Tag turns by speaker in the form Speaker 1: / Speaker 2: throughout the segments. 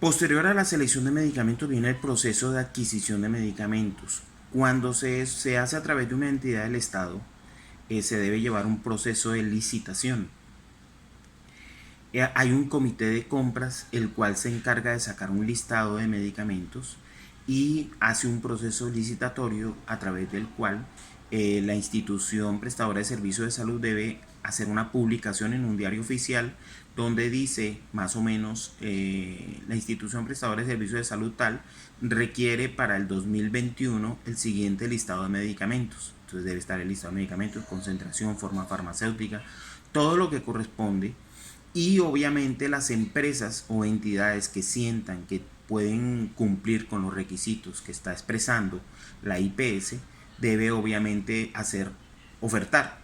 Speaker 1: Posterior a la selección de medicamentos viene el proceso de adquisición de medicamentos. Cuando se hace a través de una entidad del Estado, se debe llevar un proceso de licitación. Hay un comité de compras el cual se encarga de sacar un listado de medicamentos y hace un proceso licitatorio a través del cual la institución prestadora de servicios de salud debe hacer una publicación en un diario oficial donde dice más o menos la institución prestadora de servicios de salud tal requiere para el 2021 el siguiente listado de medicamentos. Entonces debe estar el listado de medicamentos, concentración, forma farmacéutica, todo lo que corresponde. Y obviamente las empresas o entidades que sientan que pueden cumplir con los requisitos que está expresando la IPS debe obviamente ofertar.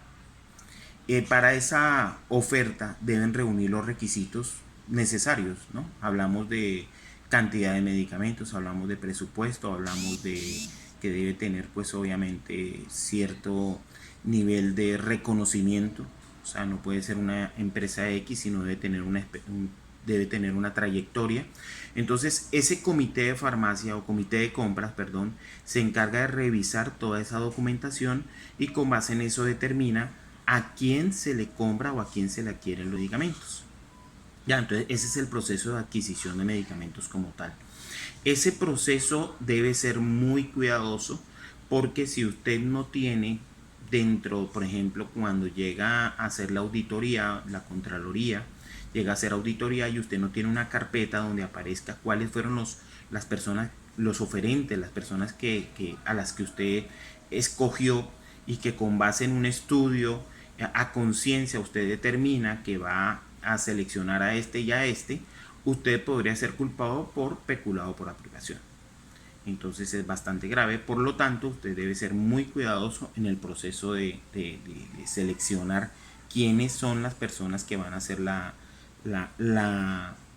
Speaker 1: Para esa oferta deben reunir los requisitos necesarios, ¿no? Hablamos de cantidad de medicamentos, hablamos de presupuesto, hablamos de que debe tener pues obviamente cierto nivel de reconocimiento. O sea, no puede ser una empresa X, sino debe tener una trayectoria. Entonces, ese comité de farmacia o comité de compras, perdón, se encarga de revisar toda esa documentación y con base en eso determina a quién se le compra o a quién se le adquieren los medicamentos. Ya, entonces ese es el proceso de adquisición de medicamentos como tal. Ese proceso debe ser muy cuidadoso porque si usted no tiene dentro, por ejemplo, cuando llega a hacer la auditoría, la Contraloría, llega a hacer auditoría y usted no tiene una carpeta donde aparezca cuáles fueron las personas, los oferentes, las personas a las que usted escogió y que con base en un estudio a conciencia usted determina que va a seleccionar a este y a este, usted podría ser culpado por peculado por aplicación. Entonces es bastante grave, por lo tanto usted debe ser muy cuidadoso en el proceso de seleccionar quiénes son las personas que van a hacer la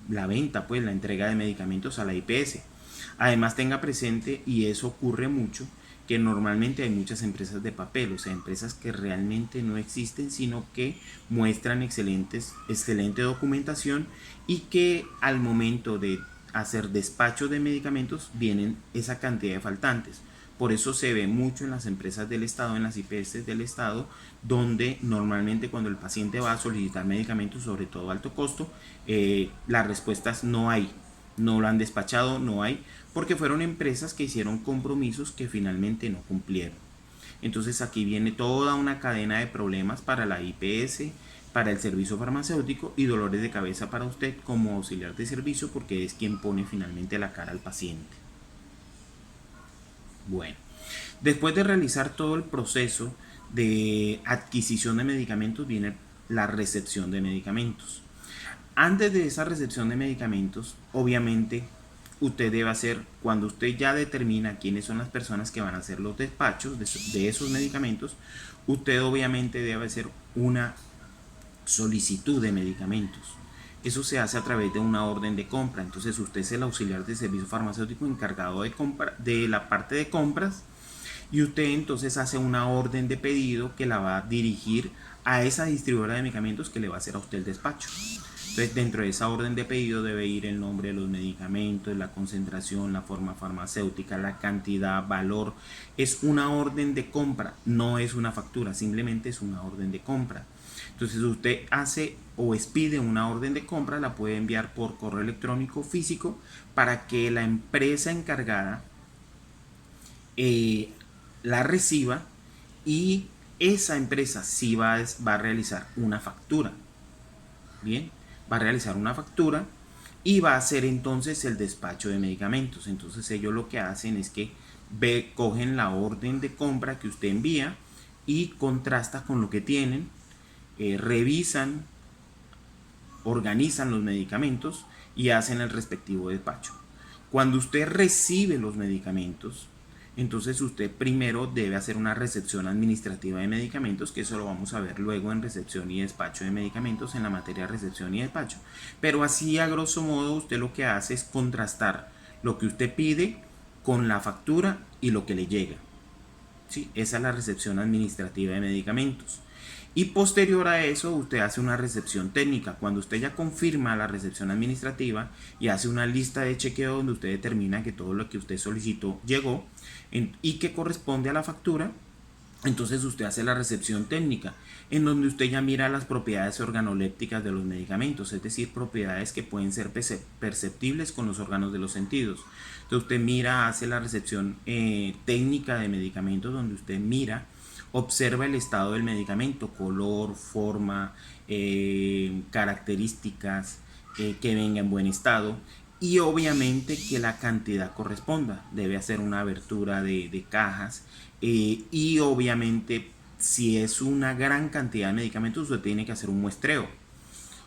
Speaker 1: venta, pues la entrega de medicamentos a la IPS. Además tenga presente, y eso ocurre mucho, que normalmente hay muchas empresas de papel, o sea, empresas que realmente no existen, sino que muestran excelente documentación y que al momento de hacer despacho de medicamentos vienen esa cantidad de faltantes. Por eso se ve mucho en las empresas del Estado, en las IPS del Estado, donde normalmente cuando el paciente va a solicitar medicamentos, sobre todo alto costo, las respuestas no hay, no lo han despachado, no hay, porque fueron empresas que hicieron compromisos que finalmente no cumplieron. Entonces aquí viene toda una cadena de problemas para la IPS, para el servicio farmacéutico y dolores de cabeza para usted como auxiliar de servicio porque es quien pone finalmente la cara al paciente. Bueno, después de realizar todo el proceso de adquisición de medicamentos viene la recepción de medicamentos. Antes de esa recepción de medicamentos, obviamente usted debe hacer, cuando usted ya determina quiénes son las personas que van a hacer los despachos de esos medicamentos, usted obviamente debe hacer una solicitud de medicamentos. Eso se hace a través de una orden de compra. Entonces usted es el auxiliar de servicio farmacéutico encargado de la parte de compras y usted entonces hace una orden de pedido que la va a dirigir a esa distribuidora de medicamentos que le va a hacer a usted el despacho. Entonces dentro de esa orden de pedido debe ir el nombre de los medicamentos, la concentración, la forma farmacéutica, la cantidad, valor. Es una orden de compra, no es una factura, simplemente es una orden de compra. Entonces usted hace o expide una orden de compra, la puede enviar por correo electrónico físico para que la empresa encargada la reciba y esa empresa sí va a realizar una factura. Bien, va a realizar una factura y va a hacer entonces el despacho de medicamentos. Entonces ellos lo que hacen es que cogen la orden de compra que usted envía y contrasta con lo que tienen, revisan, organizan los medicamentos y hacen el respectivo despacho. Cuando usted recibe los medicamentos, entonces usted primero debe hacer una recepción administrativa de medicamentos, que eso lo vamos a ver luego en recepción y despacho de medicamentos, en la materia de recepción y despacho. Pero así a grosso modo usted lo que hace es contrastar lo que usted pide con la factura y lo que le llega. ¿Sí? Esa es la recepción administrativa de medicamentos. Y posterior a eso, usted hace una recepción técnica. Cuando usted ya confirma la recepción administrativa y hace una lista de chequeo donde usted determina que todo lo que usted solicitó llegó y que corresponde a la factura, entonces usted hace la recepción técnica, en donde usted ya mira las propiedades organolépticas de los medicamentos, es decir, propiedades que pueden ser perceptibles con los órganos de los sentidos. Entonces usted mira, hace la recepción técnica de medicamentos, donde usted mira, observa el estado del medicamento, color, forma, características, que venga en buen estado, y obviamente que la cantidad corresponda. Debe hacer una abertura de cajas, y obviamente si es una gran cantidad de medicamentos usted tiene que hacer un muestreo.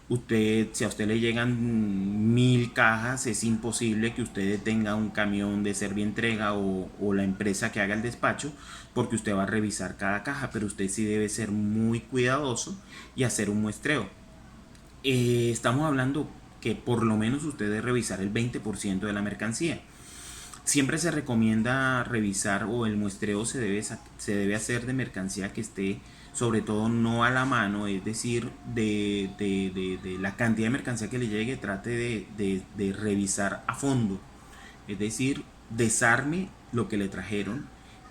Speaker 1: Si a usted le llegan 1000 cajas, es imposible que usted tenga un camión de Servientrega o la empresa que haga el despacho, porque usted va a revisar cada caja, pero usted sí debe ser muy cuidadoso y hacer un muestreo. Estamos hablando que por lo menos usted debe revisar el 20% de la mercancía. Siempre se recomienda revisar, o el muestreo se debe hacer de mercancía que esté sobre todo no a la mano, es decir, de la cantidad de mercancía que le llegue, trate de revisar a fondo, es decir, desarme lo que le trajeron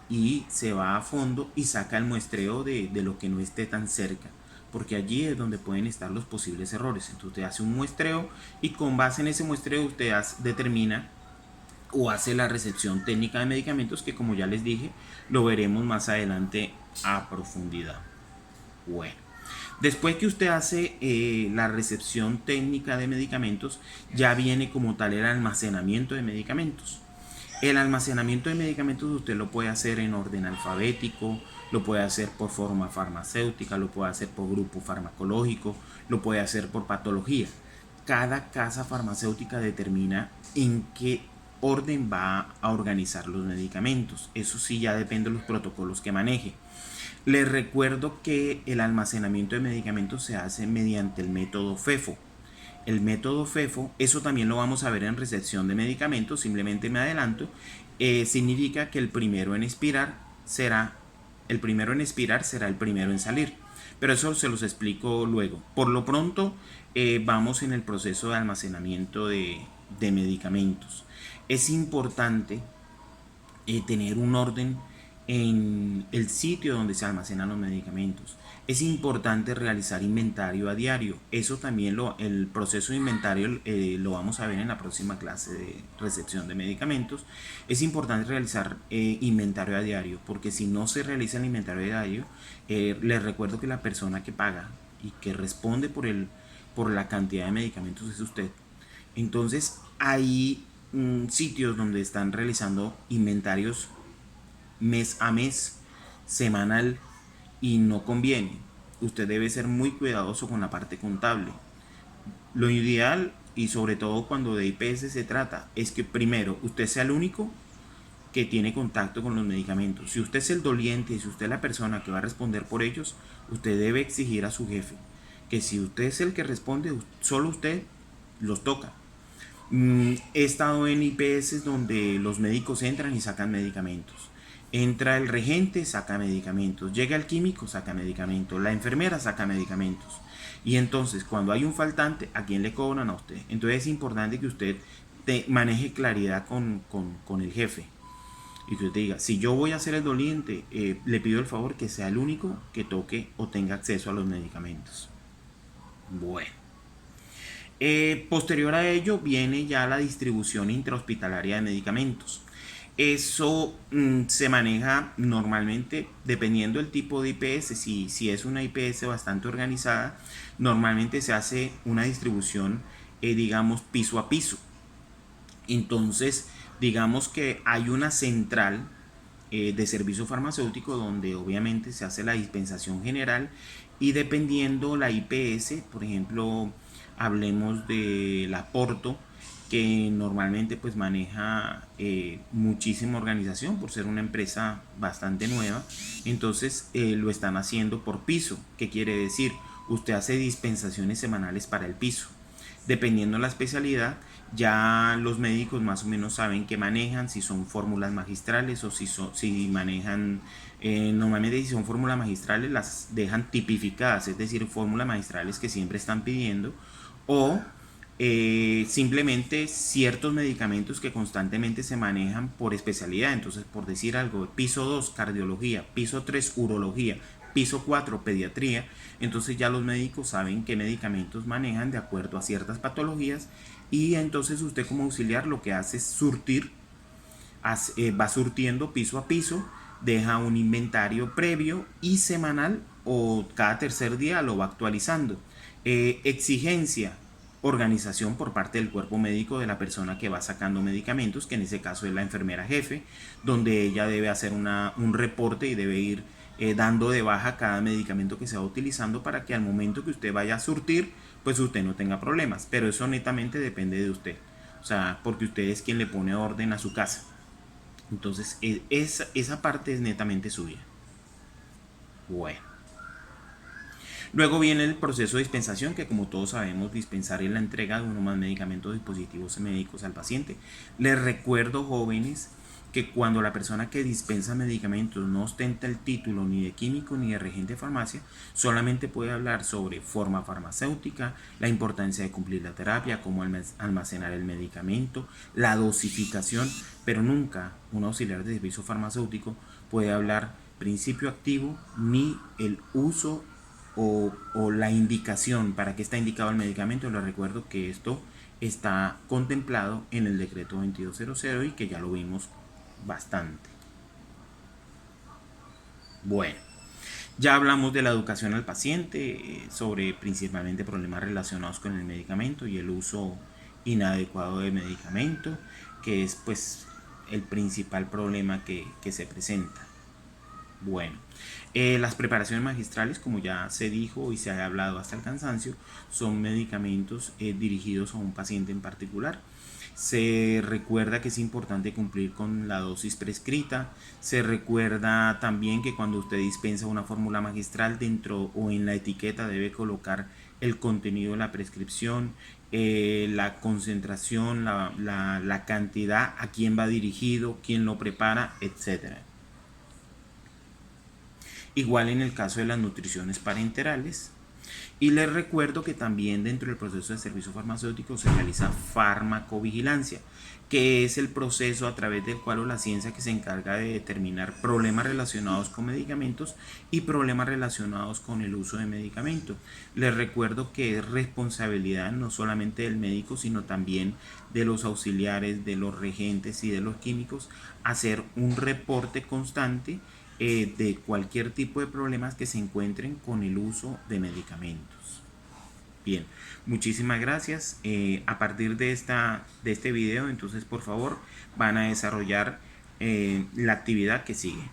Speaker 1: y se va a fondo y saca el muestreo de lo que no esté tan cerca, porque allí es donde pueden estar los posibles errores. Entonces usted hace un muestreo y con base en ese muestreo usted determina o hace la recepción técnica de medicamentos, que como ya les dije, lo veremos más adelante a profundidad. Bueno, después que usted hace la recepción técnica de medicamentos, ya viene como tal el almacenamiento de medicamentos. El almacenamiento de medicamentos usted lo puede hacer en orden alfabético, lo puede hacer por forma farmacéutica, lo puede hacer por grupo farmacológico, lo puede hacer por patología. Cada casa farmacéutica determina en qué orden va a organizar los medicamentos. Eso sí ya depende de los protocolos que maneje. Les recuerdo que el almacenamiento de medicamentos se hace mediante el método FEFO. El método FEFO, eso también lo vamos a ver en recepción de medicamentos, simplemente me adelanto, significa que el primero en expirar será el primero en salir. Pero eso se los explico luego. Por lo pronto, vamos en el proceso de almacenamiento de medicamentos. Es importante tener un orden en el sitio donde se almacenan los medicamentos. Es importante realizar inventario a diario. Eso también el proceso de inventario lo vamos a ver en la próxima clase de recepción de medicamentos. Es importante realizar inventario a diario, porque si no se realiza el inventario a diario, les recuerdo que la persona que paga y que responde por la cantidad de medicamentos es usted. Entonces hay sitios donde están realizando inventarios mes a mes, semanal, y no conviene. Usted debe ser muy cuidadoso con la parte contable. Lo ideal, y sobre todo cuando de IPS se trata, es que primero usted sea el único que tiene contacto con los medicamentos. Si usted es el doliente y si usted es la persona que va a responder por ellos, usted debe exigir a su jefe que si usted es el que responde, solo usted los toca. He estado en IPS donde los médicos entran y sacan medicamentos. Entra el regente, saca medicamentos. Llega el químico, saca medicamentos. La enfermera saca medicamentos. Y entonces, cuando hay un faltante, ¿a quién le cobran? A usted. Entonces es importante que usted maneje claridad con el jefe. Y usted diga, si yo voy a ser el doliente, le pido el favor que sea el único que toque o tenga acceso a los medicamentos. Bueno. Posterior a ello viene ya la distribución intrahospitalaria de medicamentos. Eso se maneja normalmente dependiendo del tipo de IPS. Si es una IPS bastante organizada, normalmente se hace una distribución, digamos, piso a piso. Entonces, digamos que hay una central de servicio farmacéutico donde obviamente se hace la dispensación general, y dependiendo la IPS, por ejemplo, hablemos de la Porto, que normalmente pues maneja muchísima organización por ser una empresa bastante nueva. Entonces lo están haciendo por piso. ¿Qué quiere decir? Usted hace dispensaciones semanales para el piso. Dependiendo de la especialidad, ya los médicos más o menos saben qué manejan, si son fórmulas magistrales o si manejan, normalmente si son fórmulas magistrales las dejan tipificadas, es decir, fórmulas magistrales que siempre están pidiendo, o simplemente ciertos medicamentos que constantemente se manejan por especialidad. Entonces, por decir algo, piso 2 cardiología, piso 3 urología, piso 4 pediatría, entonces ya los médicos saben qué medicamentos manejan de acuerdo a ciertas patologías, y entonces usted como auxiliar lo que hace es surtir, va surtiendo piso a piso, deja un inventario previo y semanal o cada tercer día lo va actualizando. Exigencia, organización por parte del cuerpo médico de la persona que va sacando medicamentos, que en ese caso es la enfermera jefe, donde ella debe hacer un reporte y debe ir dando de baja cada medicamento que se va utilizando para que al momento que usted vaya a surtir, pues usted no tenga problemas. Pero eso netamente depende de usted. O sea, porque usted es quien le pone orden a su casa. Entonces, esa parte es netamente suya. Bueno. Luego viene el proceso de dispensación, que como todos sabemos, dispensar es la entrega de uno más medicamentos o dispositivos médicos al paciente. Les recuerdo, jóvenes, que cuando la persona que dispensa medicamentos no ostenta el título ni de químico ni de regente de farmacia, solamente puede hablar sobre forma farmacéutica, la importancia de cumplir la terapia, cómo almacenar el medicamento, la dosificación, pero nunca un auxiliar de servicio farmacéutico puede hablar principio activo ni el uso o la indicación para qué está indicado el medicamento. Les recuerdo que esto está contemplado en el decreto 2200 y que ya lo vimos bastante. Bueno, ya hablamos de la educación al paciente, sobre principalmente problemas relacionados con el medicamento y el uso inadecuado del medicamento, que es pues el principal problema que se presenta. Bueno, las preparaciones magistrales, como ya se dijo y se ha hablado hasta el cansancio, son medicamentos dirigidos a un paciente en particular. Se recuerda que es importante cumplir con la dosis prescrita. Se recuerda también que cuando usted dispensa una fórmula magistral, dentro o en la etiqueta debe colocar el contenido de la prescripción, la concentración, la cantidad, a quién va dirigido, quién lo prepara, etcétera. Igual en el caso de las nutriciones parenterales. Y les recuerdo que también dentro del proceso de servicio farmacéutico se realiza farmacovigilancia, que es el proceso a través del cual la ciencia que se encarga de determinar problemas relacionados con medicamentos y problemas relacionados con el uso de medicamentos. Les recuerdo que es responsabilidad no solamente del médico, sino también de los auxiliares, de los regentes y de los químicos hacer un reporte constante de cualquier tipo de problemas que se encuentren con el uso de medicamentos. Bien, muchísimas gracias. A partir de este video, entonces por favor van a desarrollar la actividad que sigue.